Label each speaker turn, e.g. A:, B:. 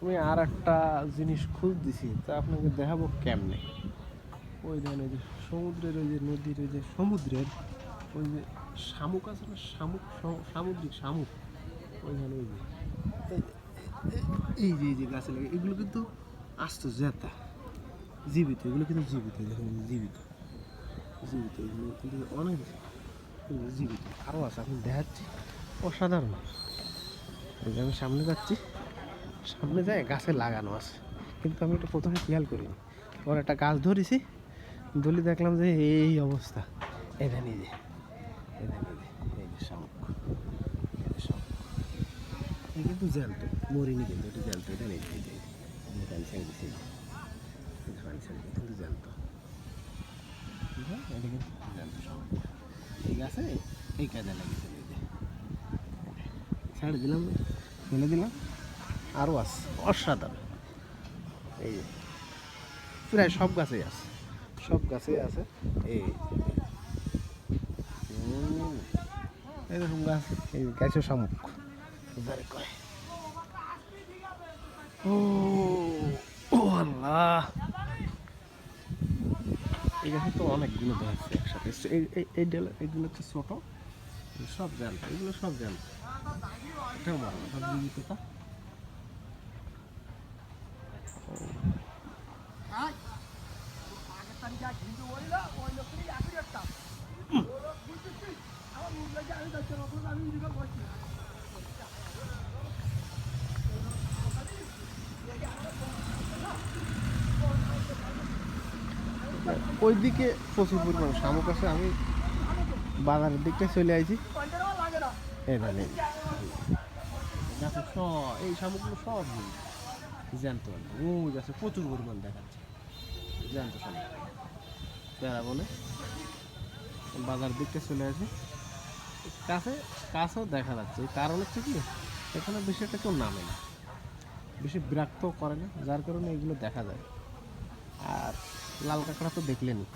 A: আমি আর একটা জিনিস খুঁজ দিছি, তা আপনাকে দেখাবো কেমনে। ওই দেখেন, ওই যে সমুদ্রের, ওই যে নদীর, ওই যে সমুদ্রের ওই যে শামুক আছে না, শামুক, সামুদ্রিক শামুক, ওইখানে ওই যে এই যে গাছে লাগে, এগুলো কিন্তু আস্ত জেতা জীবিত, এগুলো কিন্তু জীবিত, দেখেন জীবিত জীবিত, এগুলো কিন্তু অনেক জীবিত। আরও আছে, আপনি দেখাচ্ছি, অসাধারণ। এই যে আমি সামনে যাচ্ছি, সামনে যায় গাছে লাগানো আছে, কিন্তু আমি এটা প্রথমে খেয়াল করিনি। পরে একটা গাছ ধরেছি, ধরে দেখলাম যে এই অবস্থা। এটা নিজে, এটা নিজে, এই যে শামুক, এই যে শামুক, এই কিন্তু জ্যান্ত, মরিনি কিন্তু, এটা জ্যান্ত, এটা নিজে, এই যে পানি ছেড়ে দিছি, পানি ছেড়ে দিয়ে কিন্তু জ্যান্ত, এটা কিন্তু জ্যান্ত শামুক। এই গাছে এই কাজে লাগিয়েছে, এই যে ছেড়ে দিলাম, ফেলে দিলাম, আরও আছে, অসাধারণ। এই যে প্রায় সব গাছেই আছে, সব গাছেই আছে। এই এরকম গাছ, এই গাছে শামুক যারে কয়। ও ও আল্লাহ, এই গাছে তো অনেকগুলো দেখাচ্ছে একসাথে। এই ডাল, এইগুলো হচ্ছে ছোট, সব জাল, এগুলো সব জাল, এটাও ভালো, সব জীবিততা। ওইদিকে প্রচুর পরিমাণ শামুক আছে, আমি বাজারের দিকটা চলে আইছি। এই ধানে গাছে সব, এই শামুকগুলো সব জ্যান্ত, ওই গাছে প্রচুর পরিমাণ দেখাচ্ছে জ্যান্ত শামুক। তারা বলে বাজার দিকটা চলে আসে, কাছে কাছেও দেখা যাচ্ছে। এই কারণ হচ্ছে কি, এখানে বেশি একটা কেউ নামে না, বেশি বিরক্ত করে না, যার কারণে এগুলো দেখা যায়। আর লাল কাঁকড়া তো দেখলেনি।